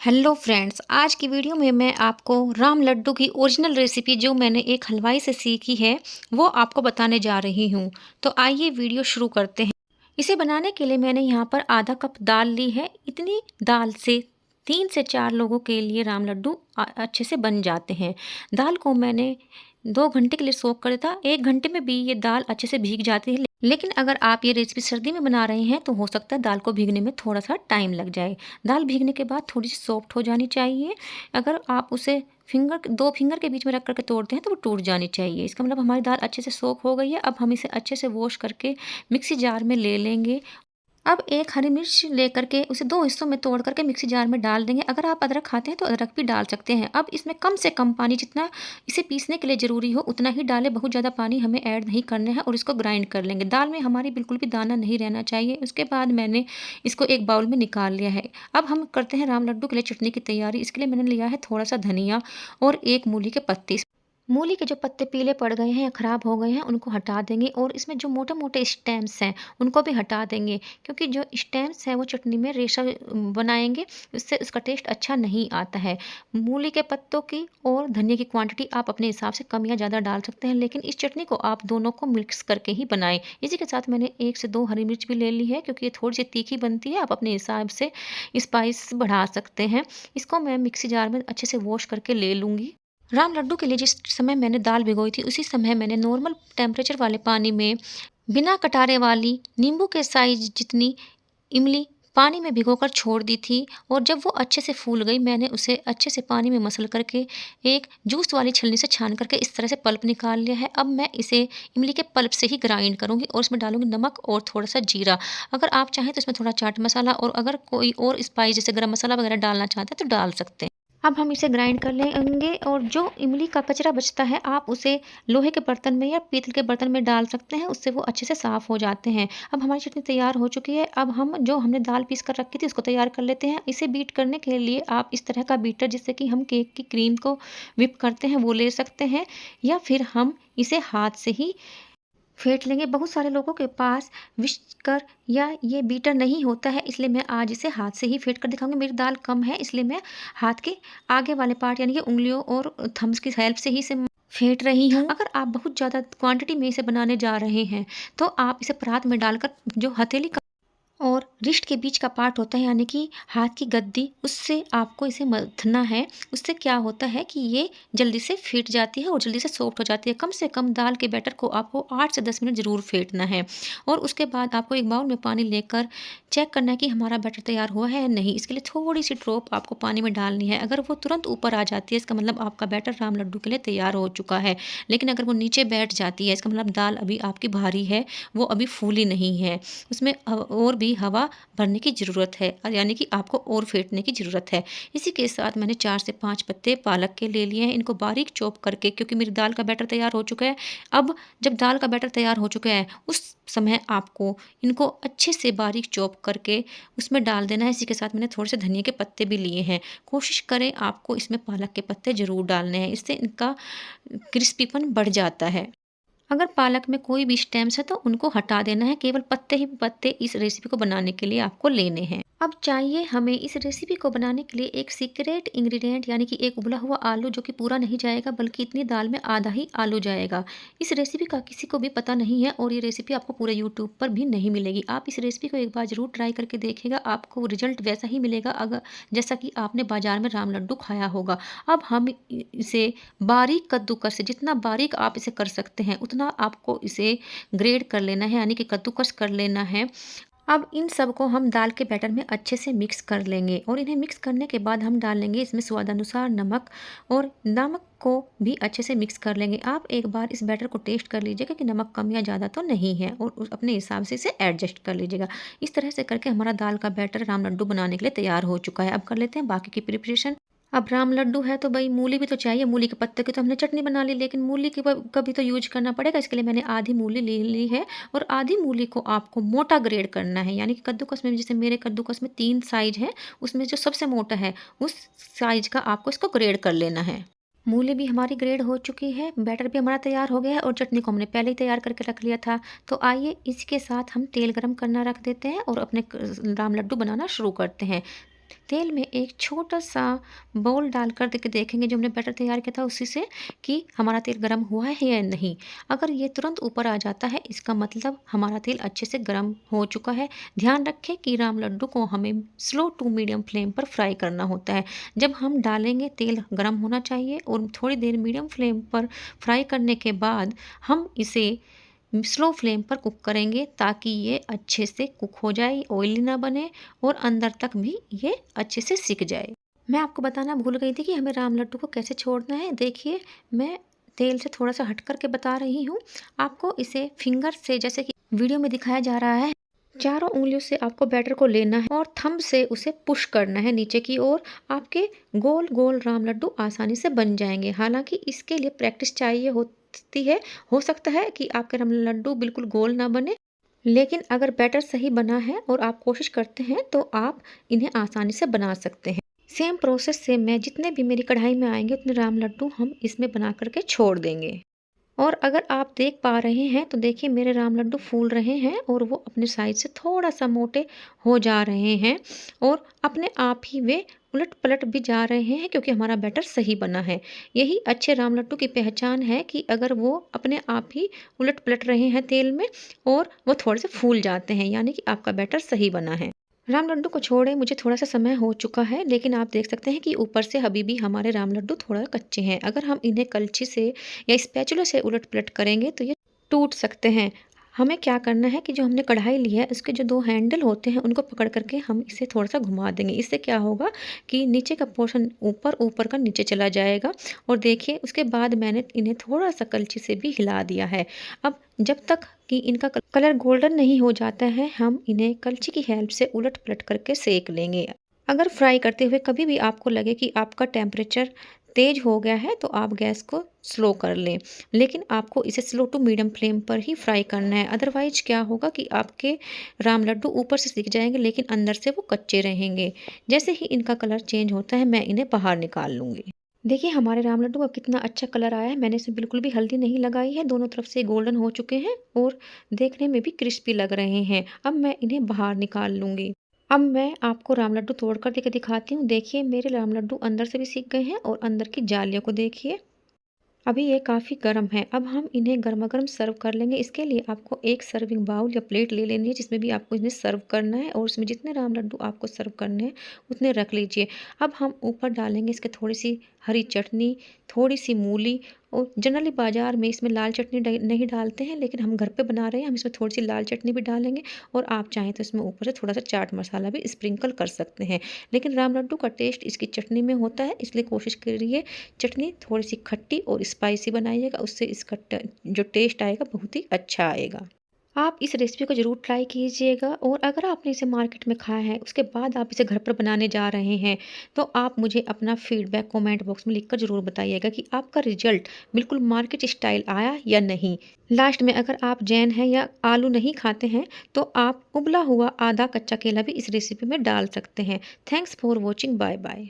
Hello friends, आज की video में मैं आपको राम लड्डू की ओरिजिनल रेसिपी जो मैंने एक हलवाई से सीखी है वो आपको बताने जा रही हूँ। तो आइए वीडियो शुरू करते हैं। इसे बनाने के लिए मैंने यहाँ पर आधा कप दाल ली है। इतनी दाल से 3 से 4 लोगों के लिए राम लड्डू अच्छे से बन जाते हैं। दाल को मैंने 2 घंटे के लिए सोक कर दिया था। 1 घंटे में भी ये दाल अच्छे से भीग जाती है। लेकिन अगर आप ये रेसिपी सर्दी में बना रहे हैं तो हो सकता है दाल को भीगने में थोड़ा सा टाइम लग जाए। दाल भीगने के बाद थोड़ी सी सॉफ्ट हो जानी चाहिए। अगर आप उसे दो फिंगर के बीच में रख करके तोड़ते हैं तो वो टूट जानी चाहिए। इसका मतलब हमारी दाल अच्छे से सोक हो गई है। अब हम इसे अच्छे से वॉश करके मिक्सी जार में ले लेंगे। अब एक हरी मिर्च लेकर के उसे 2 हिस्सों में तोड़ करके मिक्सी जार में डाल देंगे। अगर आप अदरक खाते हैं तो अदरक भी डाल सकते हैं। अब इसमें कम से कम पानी, जितना इसे पीसने के लिए ज़रूरी हो उतना ही डालें। बहुत ज़्यादा पानी हमें ऐड नहीं करना है और इसको ग्राइंड कर लेंगे। दाल में हमारी बिल्कुल भी दाना नहीं रहना चाहिए। उसके बाद मैंने इसको एक बाउल में निकाल लिया है। अब हम करते हैं राम लड्डू के लिए चटनी की तैयारी। इसके लिए मैंने लिया है थोड़ा सा धनिया और 1 मूली के पत्ते। मूली के जो पत्ते पीले पड़ गए हैं या ख़राब हो गए हैं उनको हटा देंगे और इसमें जो मोटे-मोटे स्टेम्स हैं उनको भी हटा देंगे, क्योंकि जो स्टेम्स हैं वो चटनी में रेशा बनाएँगे, उससे उसका टेस्ट अच्छा नहीं आता है। मूली के पत्तों की और धनिया की क्वांटिटी आप अपने हिसाब से कम या ज़्यादा डाल सकते हैं, लेकिन इस चटनी को आप दोनों को मिक्स करके ही बनाएँ। इसी के साथ मैंने 1 से 2 हरी मिर्च भी ले ली है, क्योंकि ये थोड़ी-सी तीखी बनती है। आप अपने हिसाब से स्पाइस बढ़ा सकते हैं। इसको मैं मिक्सी जार में अच्छे से वॉश करके ले लूँगी। राम लड्डू के लिए जिस समय मैंने दाल भिगोई थी उसी समय मैंने नॉर्मल टेम्परेचर वाले पानी में बिना कटारे वाली नींबू के साइज जितनी इमली पानी में भिगोकर छोड़ दी थी। और जब वो अच्छे से फूल गई मैंने उसे अच्छे से पानी में मसल करके एक जूस वाली छलनी से छान करके इस तरह से पल्प निकाल लिया है। अब मैं इसे इमली के पल्प से ही ग्राइंड करूँगी और इसमें डालूँगी नमक और थोड़ा सा जीरा। अगर आप चाहें तो इसमें थोड़ा चाट मसाला और अगर कोई और स्पाइस जैसे गरम मसाला वगैरह डालना चाहते हैं तो डाल सकते हैं। अब हम इसे ग्राइंड कर लेंगे और जो इमली का कचरा बचता है आप उसे लोहे के बर्तन में या पीतल के बर्तन में डाल सकते हैं, उससे वो अच्छे से साफ़ हो जाते हैं। अब हमारी चटनी तैयार हो चुकी है। अब हम जो हमने दाल पीस कर रखी थी उसको तैयार कर लेते हैं। इसे बीट करने के लिए आप इस तरह का बीटर, जिससे कि हम केक की क्रीम को व्हिप करते हैं, वो ले सकते हैं, या फिर हम इसे हाथ से ही फेंट लेंगे। बहुत सारे लोगों के पास विस्कर या ये बीटर नहीं होता है, इसलिए मैं आज इसे हाथ से ही फेंट कर दिखाऊँगी। मेरी दाल कम है इसलिए मैं हाथ के आगे वाले पार्ट यानी कि उँगलियों और थम्स की हेल्प से ही इसे फेंट रही हूँ। अगर आप बहुत ज़्यादा क्वांटिटी में इसे बनाने जा रहे हैं तो आप इसे परात में डालकर जो हथेली का और रिस्ट के बीच का पार्ट होता है यानी कि हाथ की गद्दी, उससे आपको इसे मथना है। उससे क्या होता है कि ये जल्दी से फीट जाती है और जल्दी से सॉफ्ट हो जाती है। कम से कम दाल के बैटर को आपको 8 से 10 मिनट ज़रूर फेंटना है। और उसके बाद आपको एक बाउल में पानी लेकर चेक करना है कि हमारा बैटर तैयार हुआ है या नहीं। इसके लिए थोड़ी सी ड्रॉप आपको पानी में डालनी है। अगर वो तुरंत ऊपर आ जाती है इसका मतलब आपका बैटर राम लड्डू के लिए तैयार हो चुका है। लेकिन अगर वो नीचे बैठ जाती है इसका मतलब दाल अभी आपकी भारी है, वो अभी फूली नहीं है, उसमें और भी हवा भरने की ज़रूरत है, यानी कि आपको और फेंटने की ज़रूरत है। इसी के साथ मैंने 4 से 5 पत्ते पालक के ले लिए हैं। इनको बारीक चॉप करके, क्योंकि मेरी दाल का बैटर तैयार हो चुका है। अब जब दाल का बैटर तैयार हो चुका है उस समय आपको इनको अच्छे से बारीक चॉप करके उसमें डाल देना है। इसी के साथ मैंने थोड़े से धनिया के पत्ते भी लिए हैं। कोशिश करें आपको इसमें पालक के पत्ते ज़रूर डालने हैं, इससे इनका क्रिस्पीपन बढ़ जाता है। अगर पालक में कोई भी स्टेम्स है तो उनको हटा देना है। केवल पत्ते ही पत्ते इस रेसिपी को बनाने के लिए आपको लेने हैं। अब चाहिए हमें इस रेसिपी को बनाने के लिए एक सीक्रेट इंग्रेडिएंट, यानी कि एक उबला हुआ आलू, जो कि पूरा नहीं जाएगा बल्कि इतनी दाल में आधा ही आलू जाएगा। इस रेसिपी का किसी को भी पता नहीं है और ये रेसिपी आपको पूरे यूट्यूब पर भी नहीं मिलेगी। आप इस रेसिपी को एक बार ज़रूर ट्राई करके देखिएगा, आपको रिजल्ट वैसा ही मिलेगा अगर जैसा कि आपने बाजार में राम लड्डू खाया होगा। अब हम इसे बारीक कद्दूकस से, जितना बारीक आप इसे कर सकते हैं उतना आपको इसे ग्रेड कर लेना है, यानी कि कद्दूकस कर लेना है। अब इन सब को हम दाल के बैटर में अच्छे से मिक्स कर लेंगे और इन्हें मिक्स करने के बाद हम डालेंगे इसमें स्वादानुसार नमक, और नमक को भी अच्छे से मिक्स कर लेंगे। आप एक बार इस बैटर को टेस्ट कर लीजिएगा कि नमक कम या ज़्यादा तो नहीं है, और अपने हिसाब से इसे एडजस्ट कर लीजिएगा। इस तरह से करके हमारा दाल का बैटर राम लड्डू बनाने के लिए तैयार हो चुका है। अब कर लेते हैं बाकी की प्रिपरेशन। अब राम लड्डू है तो भाई मूली भी तो चाहिए। मूली के पत्ते की तो हमने चटनी बना ली, लेकिन मूली की का भी तो यूज करना पड़ेगा। इसके लिए मैंने आधी मूली ले ली है और आधी मूली को आपको मोटा ग्रेड करना है, यानी कि कद्दूकस में, जैसे मेरे कद्दूकस में 3 साइज है, उसमें जो सबसे मोटा है उस साइज का आपको इसको ग्रेड कर लेना है। मूली भी हमारी ग्रेड हो चुकी है, बैटर भी हमारा तैयार हो गया है और चटनी को हमने पहले ही तैयार करके रख लिया था। तो आइए इसके साथ हम तेल गरम करना रख देते हैं और अपने राम लड्डू बनाना शुरू करते हैं। तेल में एक छोटा-सा बाउल डालकर देखेंगे जो हमने बैटर तैयार किया था उसी से कि हमारा तेल गरम हुआ है या नहीं। अगर ये तुरंत ऊपर आ जाता है इसका मतलब हमारा तेल अच्छे से गरम हो चुका है। ध्यान रखें कि राम लड्डू को हमें स्लो टू मीडियम फ्लेम पर फ्राई करना होता है। जब हम डालेंगे तेल गरम होना चाहिए और थोड़ी देर मीडियम फ्लेम पर फ्राई करने के बाद हम इसे स्लो फ्लेम पर कुक करेंगे ताकि ये अच्छे से कुक हो जाए, ऑयली ना बने और अंदर तक भी ये अच्छे से सिक जाए। मैं आपको बताना भूल गई थी कि हमें राम लड्डू को कैसे छोड़ना है। देखिए, मैं तेल से थोड़ा-सा हट कर के बता रही हूँ। आपको इसे फिंगर से जैसे कि वीडियो में दिखाया जा रहा है, चारों उँगलियों से आपको बैटर को लेना है और थंब से उसे पुश करना है नीचे की ओर। आपके गोल-गोल राम लड्डू आसानी से बन जाएँगे। हालाँकि इसके लिए प्रैक्टिस चाहिए होती है। हो सकता है कि आपके राम लड्डू बिल्कुल गोल ना बने, लेकिन अगर बैटर सही बना है और आप कोशिश करते हैं तो आप इन्हें आसानी से बना सकते हैं। सेम प्रोसेस से मैं जितने भी मेरी कढ़ाई में आएँगे उतने राम लड्डू हम इसमें बना कर के छोड़ देंगे। और अगर आप देख पा रहे हैं तो देखिए मेरे राम लड्डू फूल रहे हैं और वो अपने साइज़ से थोड़ा-सा मोटे हो जा रहे हैं और अपने आप ही वे उलट-पलट भी जा रहे हैं क्योंकि हमारा बैटर सही बना है। यही अच्छे राम लड्डू की पहचान है कि अगर वो अपने आप ही उलट-पलट रहे हैं तेल में और वो थोड़े-से फूल जाते हैं, यानी कि आपका बैटर सही बना है। राम लड्डू को छोड़े मुझे थोड़ा-सा समय हो चुका है, लेकिन आप देख सकते हैं कि ऊपर से अभी भी हमारे राम लड्डू थोड़ा कच्चे हैं। अगर हम इन्हें कलछी से या स्पैचुला से उलट-पलट करेंगे तो ये टूट सकते हैं। हमें क्या करना है कि जो हमने कढ़ाई ली है उसके जो 2 हैंडल होते हैं उनको पकड़ कर के हम इसे थोड़ा-सा घुमा देंगे। इससे क्या होगा कि नीचे का पोर्शन ऊपर, ऊपर का नीचे चला जाएगा और देखिए उसके बाद मैंने इन्हें थोड़ा-सा कलछी से भी हिला दिया है। अब जब तक कि इनका कलर गोल्डन नहीं हो जाता है, हम इन्हें कलछी की हेल्प से उलट-पलट करके सेक लेंगे। अगर फ्राई करते हुए कभी भी आपको लगे कि आपका टेम्परेचर तेज़ हो गया है, तो आप गैस को स्लो कर लें। लेकिन आपको इसे स्लो टू मीडियम फ्लेम पर ही फ्राई करना है, अदरवाइज़ क्या होगा कि आपके राम लड्डू ऊपर से सिक जाएँगे लेकिन अंदर से वो कच्चे रहेंगे। जैसे ही इनका कलर चेंज होता है, मैं इन्हें बाहर निकाल लूँगी। देखिए हमारे राम लड्डू का कितना अच्छा कलर आया है। मैंने इसमें बिल्कुल भी हल्दी नहीं लगाई है। दोनों तरफ से गोल्डन हो चुके हैं और देखने में भी क्रिस्पी लग रहे हैं। अब मैं इन्हें बाहर निकाल लूँगी। अब मैं आपको राम लड्डू तोड़ कर के दिखाती हूँ। देखिए मेरे राम लड्डू अंदर से भी सिक गए हैं और अंदर की जालियों को देखिए। अभी ये काफ़ी गर्म है। अब हम इन्हें गरमा-गरम सर्व कर लेंगे। इसके लिए आपको एक सर्विंग बाउल या प्लेट ले लेनी है जिसमें भी आपको इन्हें सर्व करना है और उसमें जितने राम लड्डू आपको सर्व करने हैं उतने रख लीजिए। अब हम ऊपर डालेंगे इसके थोड़ी-सी हरी चटनी, थोड़ी-सी मूली और जनरली बाज़ार में इसमें लाल चटनी नहीं डालते हैं, लेकिन हम घर पे बना रहे हैं, हम इसमें थोड़ी-सी लाल चटनी भी डालेंगे और आप चाहें तो इसमें ऊपर से थोड़ा-सा चाट मसाला भी स्प्रिंकल कर सकते हैं। लेकिन राम लड्डू का टेस्ट इसकी चटनी में होता है, इसलिए कोशिश करिए चटनी थोड़ी-सी खट्टी और स्पाइसी बनाइएगा, उससे इसका जो टेस्ट आएगा बहुत ही अच्छा आएगा। आप इस रेसिपी को ज़रूर ट्राई कीजिएगा और अगर आपने इसे मार्केट में खाया है, उसके बाद आप इसे घर पर बनाने जा रहे हैं, तो आप मुझे अपना फीडबैक कमेंट बॉक्स में लिखकर ज़रूर बताइएगा कि आपका रिज़ल्ट बिल्कुल मार्केट स्टाइल आया या नहीं। लास्ट में अगर आप जैन हैं या आलू नहीं खाते हैं, तो आप उबला हुआ आधा कच्चा केला भी इस रेसिपी में डाल सकते हैं। Thanks for watching, bye bye.